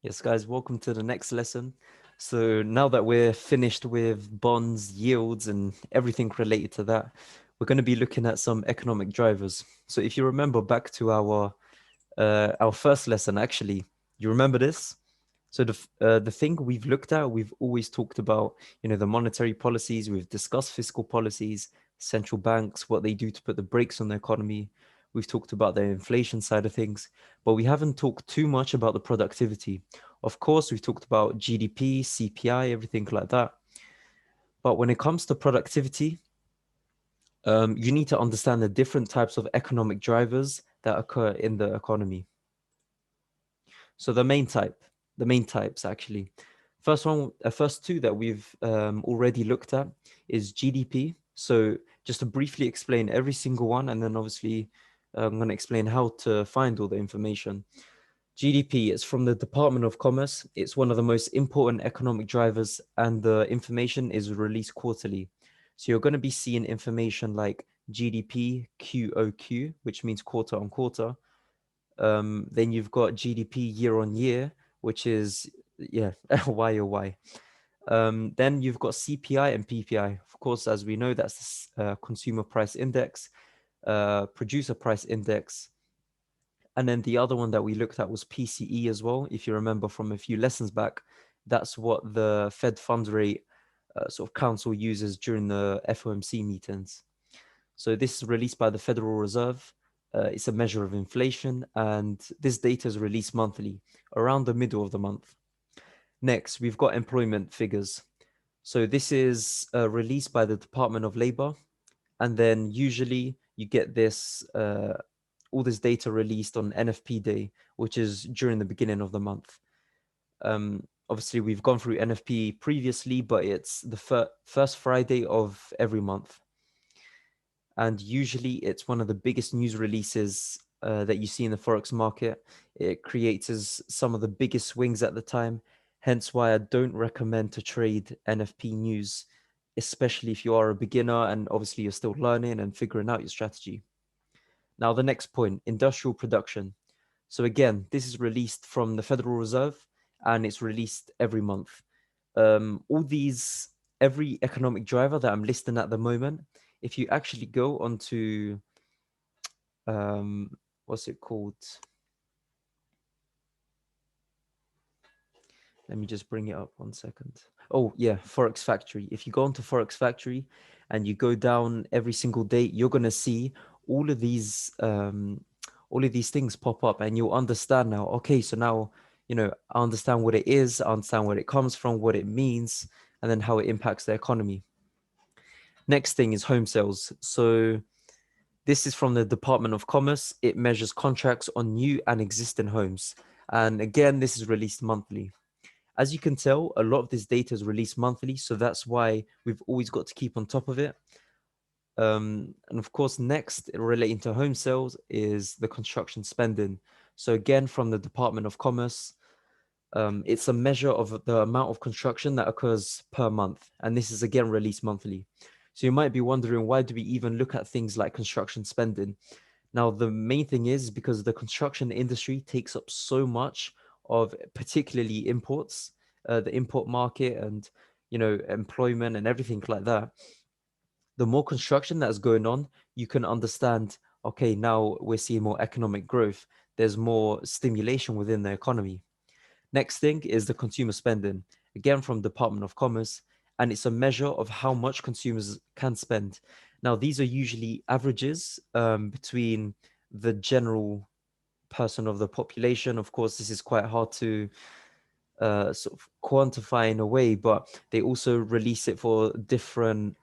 Yes, guys, welcome to the next lesson. So now that we're finished with bonds, yields, and everything related to that, we're going to be looking at some economic drivers. So if you remember back to our first lesson, actually, you remember this? So the thing we've looked at, we've always talked about, the monetary policies. We've discussed fiscal policies, central banks, what they do to put the brakes on the economy. We've talked about the inflation side of things, but we haven't talked too much about the productivity. Of course, we've talked about GDP, CPI, everything like that. But when it comes to productivity, you need to understand the different types of economic drivers that occur in the economy. So the main types actually. First two that we've already looked at is GDP. So just to briefly explain every single one, and then obviously I'm going to explain how to find all the information. GDP is from the Department of Commerce. It's one of the most important economic drivers, and the information is released quarterly. So you're going to be seeing information like GDP QOQ, which means quarter on quarter. Then you've got GDP year on year, which is YOY. Then you've got CPI and PPI. Of course, as we know, that's the consumer price index, producer price index. And then the other one that we looked at was PCE as well. If you remember from a few lessons back, that's what the Fed funds rate sort of council uses during the FOMC meetings. So this is released by the Federal Reserve. It's a measure of inflation, and this data is released monthly, around the middle of the month. Next, we've got employment figures. So this is released by the Department of Labor, and then usually you get this all this data released on NFP Day, which is during the beginning of the month. Obviously, we've gone through NFP previously, but it's the first Friday of every month. And usually it's one of the biggest news releases that you see in the Forex market. It creates some of the biggest swings at the time, hence why I don't recommend to trade NFP news, especially if you are a beginner and obviously you're still learning and figuring out your strategy. Now, the next point, industrial production. So again, this is released from the Federal Reserve and it's released every month. All these, every economic driver that I'm listing at the moment, if you actually go onto, what's it called? Let me just bring it up 1 second. Oh yeah, Forex Factory. If you go onto Forex Factory and you go down every single day, you're gonna see all of these things pop up, and you'll understand now. Okay, so now I understand what it is, I understand where it comes from, what it means, and then how it impacts the economy. Next thing is home sales. So this is from the Department of Commerce. It measures contracts on new and existing homes. And again, this is released monthly. As you can tell, a lot of this data is released monthly, so that's why we've always got to keep on top of it. And of course, next relating to home sales is the construction spending. So again, from the Department of Commerce, it's a measure of the amount of construction that occurs per month, and this is again released monthly. So you might be wondering, why do we even look at things like construction spending? Now, the main thing is because the construction industry takes up so much of particularly imports, the import market, and employment and everything like that. The more construction that's going on, you can understand, okay, now we're seeing more economic growth. There's more stimulation within the economy. Next thing is the consumer spending, again from Department of Commerce, and it's a measure of how much consumers can spend. Now, these are usually averages between the general person of the population. Of course, this is quite hard to sort of quantify in a way, but they also release it for different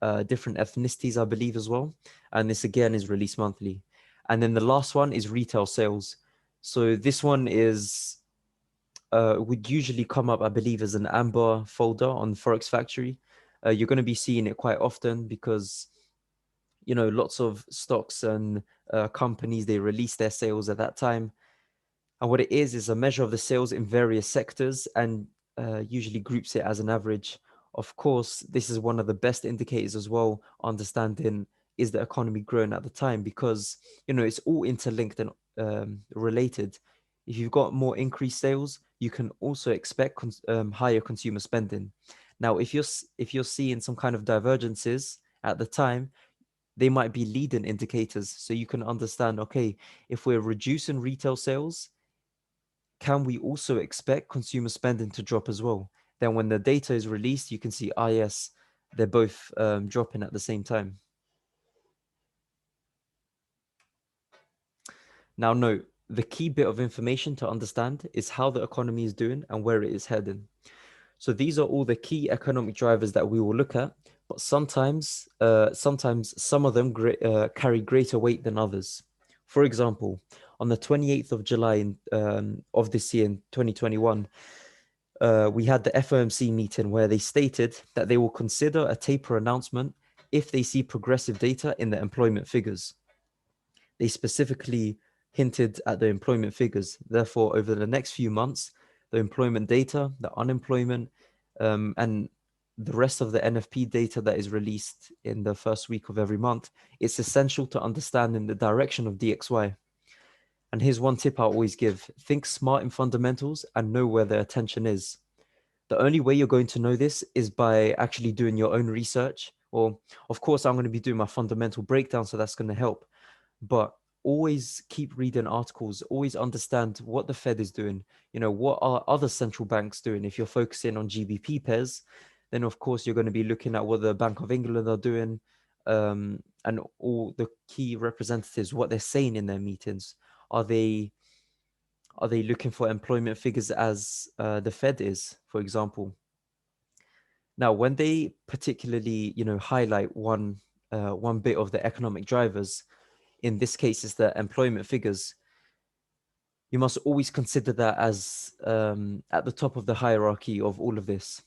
ethnicities, I believe, as well. And this again is released monthly. And then the last one is retail sales. So this one is would usually come up, I believe, as an amber folder on Forex Factory. You're going to be seeing it quite often because lots of stocks and companies, they release their sales at that time. And what it is a measure of the sales in various sectors, and usually groups it as an average. Of course, this is one of the best indicators as well, understanding is the economy growing at the time, because it's all interlinked and related. If you've got more increased sales, you can also expect higher consumer spending. Now, if you're seeing some kind of divergences at the time, they might be leading indicators. So you can understand, okay, if we're reducing retail sales, can we also expect consumer spending to drop as well? Then when the data is released, you can see, ah, yes, they're both dropping at the same time. Now, note, the key bit of information to understand is how the economy is doing and where it is heading. So these are all the key economic drivers that we will look at, but sometimes some of them carry greater weight than others. For example, on the 28th of July of this year in 2021, we had the FOMC meeting where they stated that they will consider a taper announcement if they see progressive data in the employment figures. They specifically hinted at the employment figures. Therefore, over the next few months, the employment data, the unemployment, and the rest of the NFP data that is released in the first week of every month, it's essential to understanding the direction of DXY. And here's one tip I always give: think smart in fundamentals and know where the attention is. The only way you're going to know this is by actually doing your own research. Well, of course, I'm going to be doing my fundamental breakdown, so that's going to help. But always keep reading articles, always understand what the Fed is doing. You know, what are other central banks doing? If you're focusing on GBP pairs, then of course you're going to be looking at what the Bank of England are doing, and all the key representatives, what they're saying in their meetings. Are they looking for employment figures as the Fed is, for example? Now, when they particularly, highlight one bit of the economic drivers, in this case is the employment figures, you must always consider that as at the top of the hierarchy of all of this.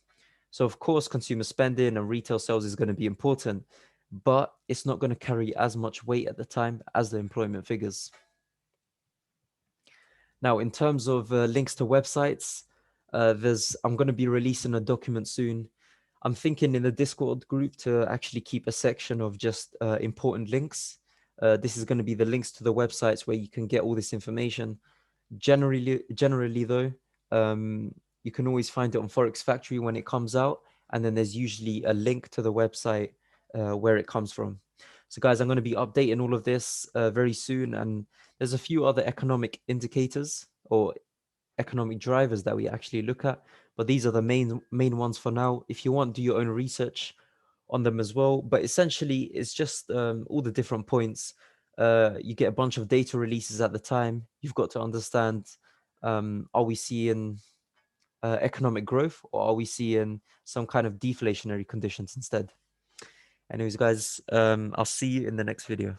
So of course, consumer spending and retail sales is going to be important, but it's not going to carry as much weight at the time as the employment figures. Now, in terms of links to websites, I'm going to be releasing a document soon. I'm thinking in the Discord group to actually keep a section of just important links. This is going to be the links to the websites where you can get all this information. Generally though, you can always find it on Forex Factory when it comes out, and then there's usually a link to the website where it comes from. So guys, I'm going to be updating all of this very soon, and there's a few other economic indicators or economic drivers that we actually look at, but these are the main ones for now. If you want, do your own research on them as well. But essentially, it's just all the different points. You get a bunch of data releases at the time. You've got to understand: are we seeing economic growth, or are we seeing some kind of deflationary conditions instead? Anyways, guys, I'll see you in the next video.